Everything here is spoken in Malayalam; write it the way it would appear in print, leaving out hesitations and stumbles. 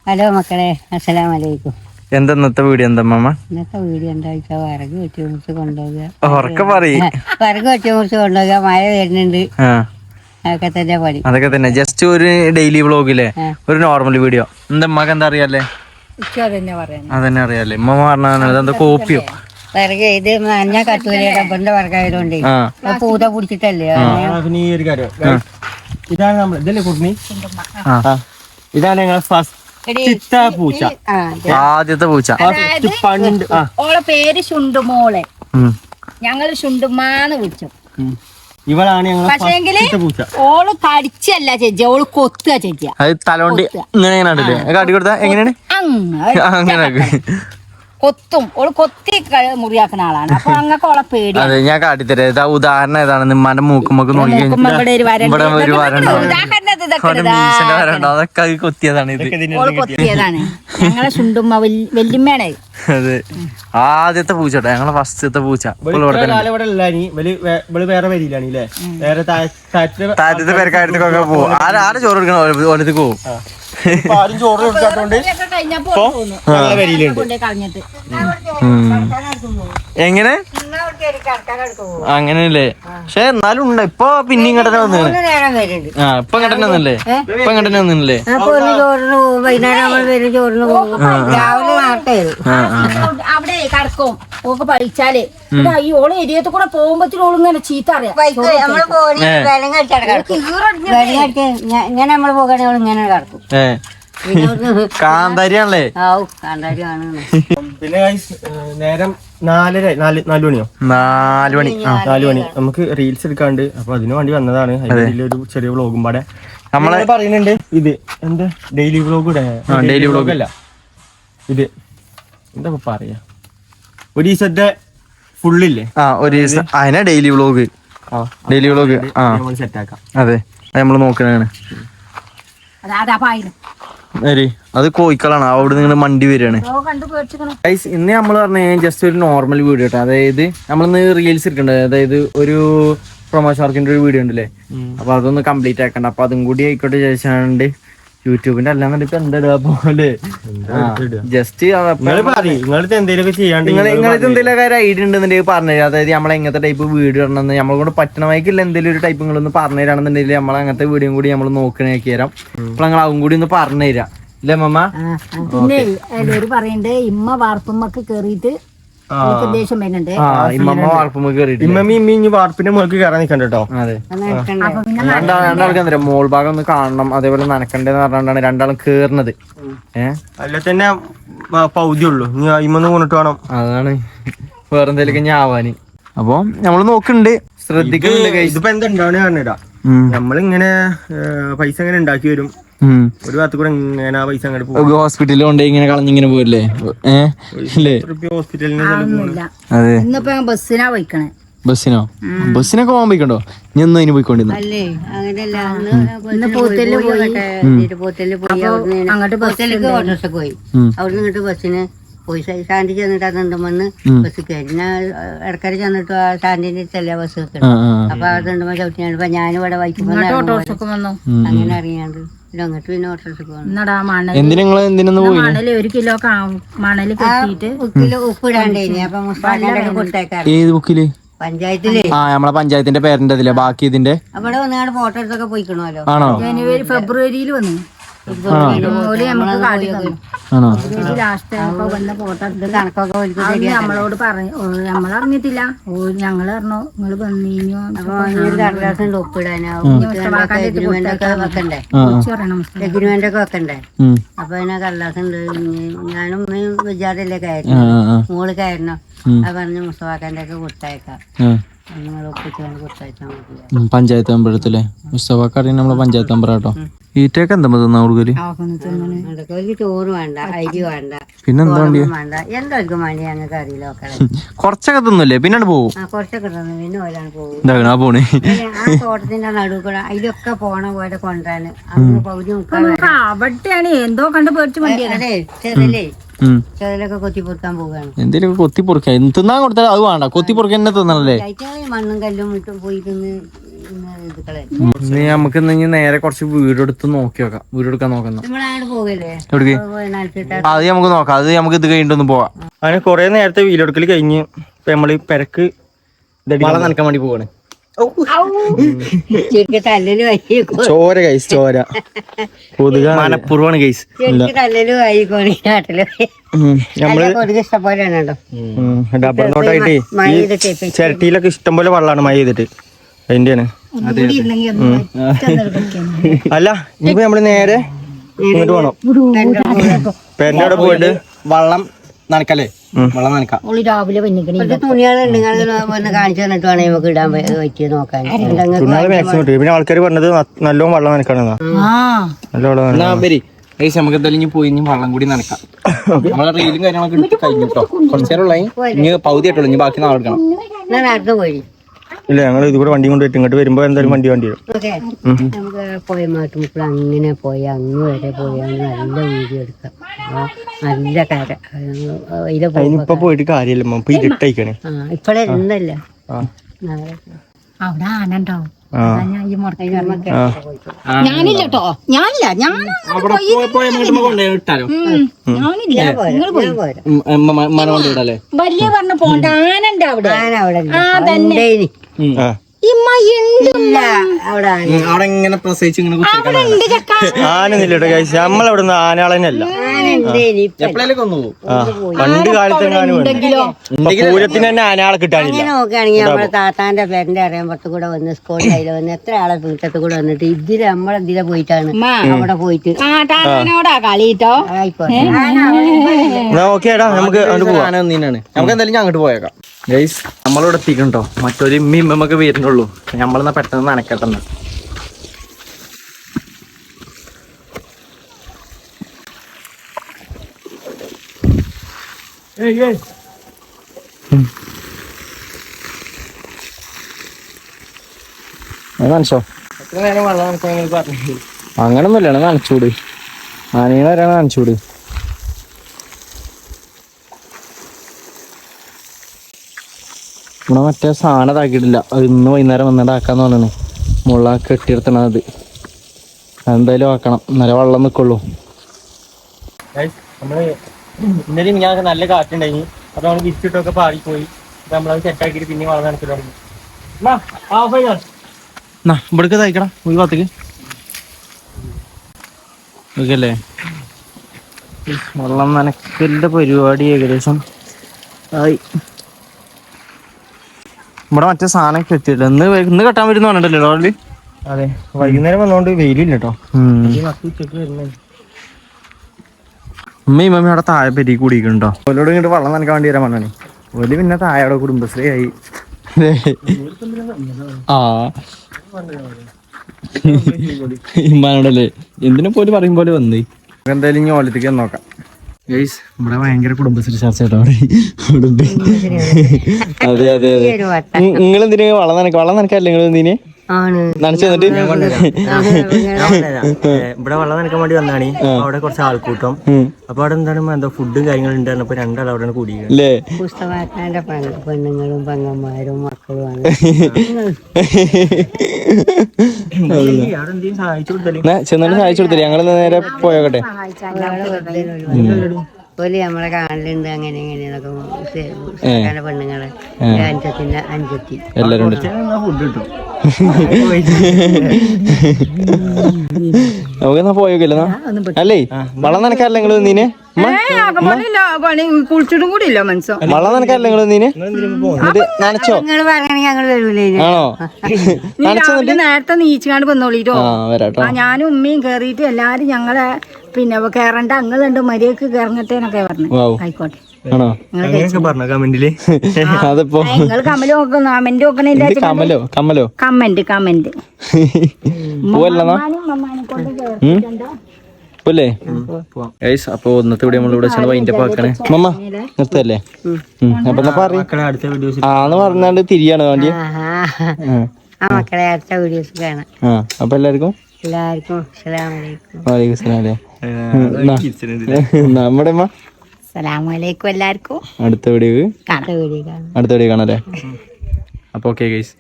ഹലോ മക്കളെ, അസ്സലാമു അലൈക്കും. എന്താ ഇന്നത്തെ വീഡിയോ? എന്താ മാമ ഇന്നത്തെ വീഡിയോ എന്താ വെച്ചാൽ വിറക് വെച്ച് മുറിച്ച് കൊണ്ടുപോകുക. വിറക് വെച്ച് മുറിച്ച് കൊണ്ടുപോകുക. മഴ വരുന്നുണ്ട്, അതൊക്കെ തന്നെ പണി. അതൊക്കെ തന്നെ. ജസ്റ്റ് ഒരു ഡെയിലി വ്ളോഗിലെ ഒരു നോർമൽ വീഡിയോ. എന്താ അമ്മക്ക് എന്താ അറിയാല്ലേ? അതന്നെ അറിയാല്ലേ. ഉമ്മ പറഞ്ഞത് എന്താ കോപ്പിയോ? വിറക് ഇത് മഞ്ഞ കത്തൂരിയുടെ ഡബറിന്റെ വിറകായതുകൊണ്ട് പൂത പിടിച്ചിട്ടല്ലേ. ഇതാണ് നമ്മൾ ഇതല്ലേ കുർണി, ഇതാണ് ഞങ്ങൾ ഫസ്റ്റ് പൂച്ച, ആദ്യത്തെ പൂച്ച. പണ്ട് ഓളെ പേര് ശുണ്ടുമോളെ, ഞങ്ങള് ശുണ്ടുമാന്ന് വിളിച്ചു. ഇവളാണ് ഞങ്ങൾ പൂച്ച. ഓള് കടിച്ചല്ല ചേച്ചി, ഓള് കൊത്തുക ചേച്ചിയാ. അത് തലോണ്ടി ഇങ്ങനെ കാട്ടി കൊടുത്താ എങ്ങനെയാണ്? അങ്ങനെ കൊത്തും. ഓള് കൊത്തി മുറിയാക്കുന്ന ആളാണ്. അപ്പൊ അങ്ങക്ക് ഓളെ പേടി. അതെ, ഞാൻ കാട്ടിത്തരാം. ഇതാ ഉദാഹരണം ഏതാണ്? നിമ്മാന്റെ മൂക്കുമ്പക്ക് നോക്കി അതൊക്കെ കൊത്തിയതാണ്. ഇത് ഓള് കൊത്തിയതാണ്. ഞങ്ങളെ ശുണ്ടുമ്മ വല്യമ്മയാണ്. അതെ, ആദ്യത്തെ പൂച്ചട്ടോ, ഞങ്ങളെ ഫസ്റ്റത്തെ പൂച്ച. വേറെ വരിയിലാണ്, വേറെ താഴത്തെ പേരക്കാര്യത്തൊക്കെ പോകും. ആരെ ചോറ് എടുക്കണം ഓലത്ത് പോവും. ചോറ് എടുക്കാത്തോണ്ട് എങ്ങനെ അങ്ങനെയല്ലേ? പക്ഷെ എന്നാലും ഉണ്ട്. ഇപ്പൊ പിന്നെ ഇങ്ങോട്ടെ വന്നില്ലേ? ഇപ്പൊ ഇങ്ങോട്ടെ വന്നില്ലേ? ഇപ്പൊ ഇങ്ങോട്ടെ വന്നില്ലേ? ചോറിന് പോകും, വൈകുന്നേരം വരും ചോറിന് പോകും, രാവിലെ നേരത്തെ അവിടെ കടക്കും. ഓക്ക് പഠിച്ചാല് ഈ ഓള് എരിയത്ത് കൂടെ പോകുമ്പത്തിന് ഓളിങ്ങനെ ചീത്ത അറിയാം. നമ്മള് പോകുന്ന ഇങ്ങനെ നമ്മള് പോകണെങ്കിൽ ഇങ്ങനെ കിടക്കും. കാന്താരിയാണല്ലേ? കാന്താരിയാണ്. പിന്നെ നേരം 4 മണിയോ? 4 മണി നമുക്ക് റീൽസ് എടുക്കാണ്ട്. അപ്പൊ അതിനു വേണ്ടി വന്നതാണ്. ഒരു ചെറിയ വ്ളോഗും പാടെ നമ്മളെ പറയുന്നുണ്ട്. ഇത് എന്താ ഡെയിലി വ്ളോഗ്? ഡെയിലി വ്ളോഗ് അല്ല, ഇത് എന്താ പറയാ, ഒരു ദിവസത്തെ ഫുള്ളില്ലേ? ഒരു ദിവസം അതിനാ daily vlog. Daily vlog set ആക്കാം. അതെ, അത് നമ്മള് നോക്കണാണ്. അത് കോഴിക്കളാണ്. അവിടെ നിങ്ങൾ മണ്ടി വരികയാണ്. ഇന്ന് നമ്മൾ പറഞ്ഞ ജസ്റ്റ് ഒരു നോർമൽ വീഡിയോ കേട്ടോ. അതായത് നമ്മളിന്ന് റീൽസ് എടുക്കണ്ടേ, അതായത് ഒരു പ്രൊമോഷൻ വർക്കിന്റെ ഒരു വീഡിയോ ഉണ്ടല്ലേ. അപ്പൊ അതൊന്ന് കംപ്ലീറ്റ് ആക്കണ്ട. അപ്പൊ അതും കൂടി ആയിക്കോട്ടെ ചോദിച്ചാണ്ട് യൂട്യൂബിന്റെ അല്ലാണ്ട് ഇപ്പൊ എന്താ ഇടുക പോലെ ജസ്റ്റ് നിങ്ങൾക്ക് എന്തെങ്കിലും ഐഡിയ ഉണ്ടെന്നുണ്ടെങ്കിൽ പറഞ്ഞുതരാം. അതായത് നമ്മളെ എങ്ങനത്തെ ടൈപ്പ് വീഡിയോ ഇടണമെന്ന് നമ്മളെ കൊണ്ട് പറ്റണമായിക്കില്ല എന്തെങ്കിലും ഒരു ടൈപ്പ് നിങ്ങളൊന്ന് പറഞ്ഞു തരാണെന്നുണ്ടെങ്കിൽ നമ്മൾ അങ്ങനത്തെ വീഡിയോ കൂടി നമ്മൾ നോക്കണേക്ക് തരാം. അപ്പൊ ഞങ്ങൾ അതും കൂടി ഒന്ന് പറഞ്ഞു തരാം. അല്ലേ മമ്മ? പിന്നെ എല്ലാവരും പറയണ്ടേ ഇമ്മ വാർപ്പുമ്മക്ക് കേറിയിട്ട് ദേഷ്യം വരുന്നുണ്ട്. വാർപ്പിന്റെ മുകളിൽ കയറാൻ നിൽക്കണ്ട കേട്ടോ. അതെ, രണ്ടാൾക്ക് എന്താ മോൾ ഭാഗം ഒന്ന് കാണണം, അതേപോലെ നനക്കണ്ടെന്ന് പറഞ്ഞാണ് രണ്ടാളും കേറുന്നത്. അല്ല തന്നെ പൗതി ഉള്ളു, ഇനി അയിമൊന്ന് കൊണ്ടിട്ട് വേണം. അതാണ് വേറെന്തേലൊക്കെ ഞാവാന്. അപ്പൊ നമ്മള് നോക്കുന്നുണ്ട്, ശ്രദ്ധിക്കുന്നുണ്ട്. ഇതിപ്പോ എന്താ ഉണ്ടാവണ പറഞ്ഞിടാ, നമ്മളിങ്ങനെ പൈസ ഇങ്ങനെ ഉണ്ടാക്കി വരും. ഒരു ഭാഗത്ത് കൂടെ ഇങ്ങനെ പൈസ അങ്ങോട്ട് പോകും. ഹോസ്പിറ്റലിൽ കൊണ്ട് ഇങ്ങനെ കളഞ്ഞിങ്ങനെ പോരല്ലേ? ഹോസ്പിറ്റലിന് അതെ. ഇന്നിപ്പോ ബസ്സിനാ പോയിക്കണേ. ബസ്സിനോ? ബസ്സിനൊക്കെ പോകാൻ പോയിക്കണ്ടോ? നീ ഒന്നും അതിന് പോയിക്കൊണ്ടിരുന്നു? അല്ലേ, അങ്ങനെയല്ല. അങ്ങോട്ട് പോയി അവിടുന്ന് ഇങ്ങോട്ട് ബസ്സിന് പോയി. സ്റ്റാൻഡിൽ ചെന്നിട്ട് അതുണ്ടെന്ന് ബസ് കയറി. ഞാൻ ഇടക്കര ചെന്നിട്ട് ആ സ്റ്റാൻഡിന്റെ അടുത്തല്ല ബസ് വെക്കണം. അപ്പൊ അതുണ്ടെന്ന് ചവിട്ടിയാണ് ഞാനിവിടെ വൈക്കുമ്പോൾ അങ്ങനെ അറിയാണ്ട് അങ്ങോട്ട് പിന്നെ ഓട്ടോറിക്ഷക്ക് മണല് 1 കിലോ മണല് കിട്ടിയിട്ട് കിലോ ഉപ്പിടാണ്ടേ. അപ്പൊ മുസ്താഖിന്റെ കൊടുത്തേക്കാം. ഏത് ബുക്കില്? പഞ്ചായത്തില്. നമ്മളെ പഞ്ചായത്തിന്റെ പേരന്റെ അതിലെ ബാക്കി ഇതിന്റെ അവിടെ വന്നാണ് ഫോട്ടോ എടുത്തൊക്കെ പോയിക്കണല്ലോ. ആണോ? ജനുവരി ഫെബ്രുവരിയിൽ വന്നു. നമ്മളോട് പറഞ്ഞു, നമ്മളറിഞ്ഞിട്ടില്ല. ഞങ്ങള് പറഞ്ഞു നിങ്ങൾ വന്നീനോ എഗ്രിമെന്റ് ഒക്കെ വെക്കണ്ടേ. അപ്പൊ അതിനെ കടലാസ് ഉണ്ട്. ഞാനും വിചാരല്ലേ കയറ്റണം, മോള് കയറണം. അത് പറഞ്ഞ് മുസ്തഫാക്കാന്റെ ഒക്കെ കൊടുത്തയക്കാം. പഞ്ചായത്ത് മെമ്പറത്തില്ലേ മുസ്തഫാക്കാരി നമ്മളെ പഞ്ചായത്ത് മെമ്പർ കേട്ടോ. ഈറ്റൊക്കെ എന്താ തിന്നാ കൊടുക്കല്? ചോറ് വേണ്ട, അരി വേണ്ട, പിന്നെന്താ വേണ്ട, എന്തായിരിക്കും വേണ്ടി ഞങ്ങൾക്ക് അറിയില്ല. കുറച്ചൊക്കെ തിന്നല്ലേ പിന്നെ പോകും. കുറച്ചൊക്കെ തിന്നു പിന്നെ ഓരാണ് പോകും. പോണേ ആ തോട്ടത്തിന്റെ നടുവ് കൂടെ അതിലൊക്കെ പോണ പോലെ കൊണ്ടുവരാന് അന്ന് പൗതി അവിടെയാണ് എന്തോ കണ്ട് പേടിച്ചു. അതെ, ചെറിയല്ലേ ചെറിയൊക്കെ കൊത്തി പൊറുക്കാൻ പോവുകയാണ്. എന്തേലും കൊത്തി പൊറുക്ക തിന്നാൻ കൊടുത്താൽ അത് വേണ്ട, കൊത്തി പൊറുക്കാൻ തന്നെ തിന്നണല്ലേ. മണ്ണും കല്ലും ഇട്ടും പോയി തിന്ന് നമുക്ക് ഇന്ന് നേരെ കുറച്ച് വീടെടുത്ത് നോക്കി നോക്കാം, വീടെടുക്കാൻ നോക്കാം. എവിടേക്ക് അത് നമുക്ക് നോക്കാം, അത് നമുക്ക് ഇത് കഴിഞ്ഞിട്ടൊന്ന് പോവാം. അങ്ങനെ കൊറേ നേരത്തെ വീലെടുക്കൽ കഴിഞ്ഞ് ഇപ്പൊ നമ്മള് പെരക്ക് വളം നനക്കാൻ വേണ്ടി പോവാണ്. ചോര ഗൈസ്, ചോര കൊതുക മനപ്പൂർവ്വമാണ് ഗൈസ്. നമ്മള് ഇഷ്ടംപോലെയാണോ ഡബർ നോട്ടായിട്ട് ഈ ചിരട്ടിയിലൊക്കെ ഇഷ്ടം പോലെ വെള്ളമാണ് മഴ ചെയ്തിട്ട്, അതിന്റെയാണ്. അല്ല ഇനിയിപ്പോ നമ്മള് നേരെ ഇങ്ങോട്ട് പോണം, പെരന്റെ അവിടെ പോയിട്ട് വള്ളം നനക്കല്ലേ, വെള്ളം നനക്കാം. രാവിലെ തുണികളുണ്ട്, കാണിച്ചു തന്നിട്ട് വേണേ നമുക്ക് ഇടാൻ പറ്റിയ നോക്കാൻ. മാക്സിമം ഇട്ടു. പിന്നെ ആൾക്കാർ പറഞ്ഞത് നല്ലോണം വെള്ളം നനക്കാണെന്നാ. നല്ല വെള്ളം നമുക്ക് എന്തായാലും പോയി ഇനി വെള്ളം കൂടി നനക്കാം. നമ്മളെ റീലും കാര്യങ്ങളൊക്കെ എടുത്ത് കഴിഞ്ഞു കേട്ടോ. കുറച്ചു നേരം ഇനി പകുതി ആയിട്ടുള്ളൂ, ഇനി ബാക്കി നാളെ എടുക്കണം. നടന്നു പോയി ഇല്ല, ഞങ്ങൾ ഇത് കൂടെ വണ്ടി കൊണ്ടുപോയിട്ട് ഇങ്ങോട്ട് വരുമ്പോ എന്തായാലും വണ്ടി വരും. നമുക്ക് പോയ മാട്ടുമ്പോൾ അങ്ങനെ പോയി അങ്ങ് വരെ പോയാൽ നല്ല വീഡിയോ എടുക്കാം, നല്ല കര. ഇപ്പൊ പോയിട്ട് കാര്യമില്ല, ഇപ്പൊ ഇരുട്ടയിക്കണേ. ഇപ്പഴേ ഇന്നല്ല അവിടെ ആനണ്ടാവും. ഞാനില്ല കേട്ടോ, ഞാനില്ല. വലിയ പറഞ്ഞ പോണ്ട, ആനണ്ട അവിടെ. ആ തന്നെ അവിടെ ഇങ്ങനെ പ്രസവിച്ച് ആനൊന്നുമില്ല കഴിച്ച് നമ്മളവിടെ നിന്ന് ആനകളെന്നല്ല. പണ്ട് കാലത്ത് പൂരത്തിന് തന്നെ ആനകളെ കിട്ടാനില്ല. നോക്കുകയാണെങ്കിൽ നമ്മളെ താത്താന്റെ പേരന്റെ അറിയാൻ പുറത്ത് കൂടെ വന്ന് സ്കൂളിൽ അതിൽ വന്ന് എത്ര ആളെ വീട്ടത്ത് കൂടെ വന്നിട്ട് ഇതില് നമ്മളെന്തിലെ പോയിട്ടാണ് അവിടെ പോയിട്ട് കളിട്ടോ. ആയിക്കോട്ടെ, നമുക്ക് നമുക്ക് എന്തായാലും അങ്ങോട്ട് പോയേക്കാം. ഗൈസ് നമ്മളിവിടെ എത്തിക്കണ്ടോ, മറ്റൊരു നമുക്ക് വരുന്നുള്ളൂ. നമ്മളെന്നാ പെട്ടെന്ന് നനക്കട്ടെന്ന്. നനച്ചോ, അങ്ങനൊന്നുമില്ല, നനച്ചൂട്. ആനീനെ വരാണ് നനച്ചൂട്. ഇവിടെ മറ്റേ സാധനം ഇതാക്കിയിട്ടില്ല, അത് ഇന്ന് വൈകുന്നേരം വന്നിട്ട് ആക്കാന്ന് പറഞ്ഞാണ്. മുള്ള കെട്ടിയെടുത്തണത് എന്തായാലും ആക്കണം, നല്ല വെള്ളം നിൽക്കുള്ളൂ. നമ്മള് ഇന്നലെ ഞാൻ നല്ല കാറ്റുണ്ടായി, അപ്പൊ നമ്മള് വിരിച്ചിട്ടൊക്കെ പാടിപ്പോയി. നമ്മളത് സെറ്റാക്കിട്ട് പിന്നെ വെള്ളം നനച്ചിട്ട് തുടങ്ങി. ഇവിടേക്ക് തയ്ക്കണം ഒരു ഭാഗത്തേക്ക് ഓക്കല്ലേ. വെള്ളം നനക്കലിന്റെ പരിപാടി ഏകദേശം ആയി. ഇവിടെ മറ്റേ സാധനം കെട്ടിയില്ല, ഇന്ന് കെട്ടാൻ വരുന്ന പറഞ്ഞിട്ടല്ലോ ഓൾറെഡി. അതെ, വൈകുന്നേരം വന്നോണ്ട് വെയിലില്ല കേട്ടോ. ഉമ്മയും മമ്മി അവിടെ താഴെ പെരി കൂടിയിട്ടുണ്ടോ. ഓലോട് ഇങ്ങോട്ട് വെള്ളം നനക്കാൻ വേണ്ടി വരാൻ പറഞ്ഞാണ്. ഓല് പിന്നെ താഴെ അവിടെ കുടുംബശ്രീ ആയി. ഇമ്മാനോടല്ലേ എന്തിനും പോലും പറയും പോലെ വന്നേ. എന്തായാലും ഇനി ഓലത്തേക്ക് നോക്കാം. ഗൈസ് ഇവിടെ ഭയങ്കര കുടുംബശ്രീ ചർച്ച കേട്ടോ. അതെ അതെ അതെ. നിങ്ങൾ എന്തിനാ വള്ളം നനക്കാല്ലേ? നിങ്ങൾ എന്തിനെ നനച്ചു തന്നിട്ട് ഇവിടെ വെള്ളം നനക്കാൻ വേണ്ടി വന്നാണ്. അവിടെ കുറച്ച് ആൾക്കൂട്ടം. അപ്പൊ അവിടെ എന്താണ് എന്താ ഫുഡും കാര്യങ്ങളും ഉണ്ടായിരുന്നു. അപ്പൊ രണ്ടാൾ അവിടെ കൂടിയല്ലേ. പുസ്തകത്തിന്റെ പെണ്ണുങ്ങളും പെങ്ങന്മാരും മക്കളുമാണ്. ചെന്നിട്ട് സഹായിച്ചു കൊടുത്തില്ലേ? ഞങ്ങൾ നേരെ പോയോട്ടെ. പോലെ നമ്മളെ കാണലുണ്ട് അങ്ങനെ ഇങ്ങനെയൊക്കെ പെണ്ണുങ്ങളെ അഞ്ചത്തിന്റെ അഞ്ചെത്തി എല്ലാരും ഫുഡ് കിട്ടും. നമുക്കെന്നാ പോയോക്കല്ലോ അല്ലേ? വള്ളം നനക്കാറില്ല നിങ്ങൾ നീനെ? കുളിച്ചിട്ടും കൂടി ഇല്ല മനസ്സോ. വള്ളം നനക്കാറില്ല നിങ്ങൾ നീനെ? നനച്ചോ? നിങ്ങൾ പറയണെങ്കിൽ ഞങ്ങൾ വരൂലേ? ആണോ? നേരത്തെ നീച്ചാണ്ട് വന്നോളിട്ടോ. ഞാനും ഉമ്മയും കേറിയിട്ട് എല്ലാരും ഞങ്ങളെ പിന്നെ കേറണ്ട അങ്ങളുണ്ട് മര്യാദക്ക് കേറങ്ങട്ടേന്നൊക്കെ പറഞ്ഞു. ആയിക്കോട്ടെ കമന്റില് അതിപ്പോ നിങ്ങൾ കമല് നോക്കുന്നു. കമന്റ് നോക്കണില്ല. കമന്റ് ല്ലേ? അപ്പൊ ഇന്നത്തെ ഇവിടെ നമ്മളിവിടെ വൈൻഡ് അപ്പ് ആക്കണേ. മമ്മ നിർത്തല്ലേ? അപ്പൊ ആന്ന് പറഞ്ഞാണ്ട് തിരിയാണ് വേണ്ടി. മക്കളെ അടുത്ത വീഡിയോസ് കാണാം. അപ്പൊ എല്ലാവർക്കും അസ്സലാമു അലൈക്കും. വലൈക്കും സലാം. നമ്മുടെ അസ്സലാമലൈക്കും എല്ലാവർക്കും. അടുത്ത വീഡിയോ കാണാം. കാണാല്ലേ. അപ്പൊ ഓക്കെ ഗൈസ്.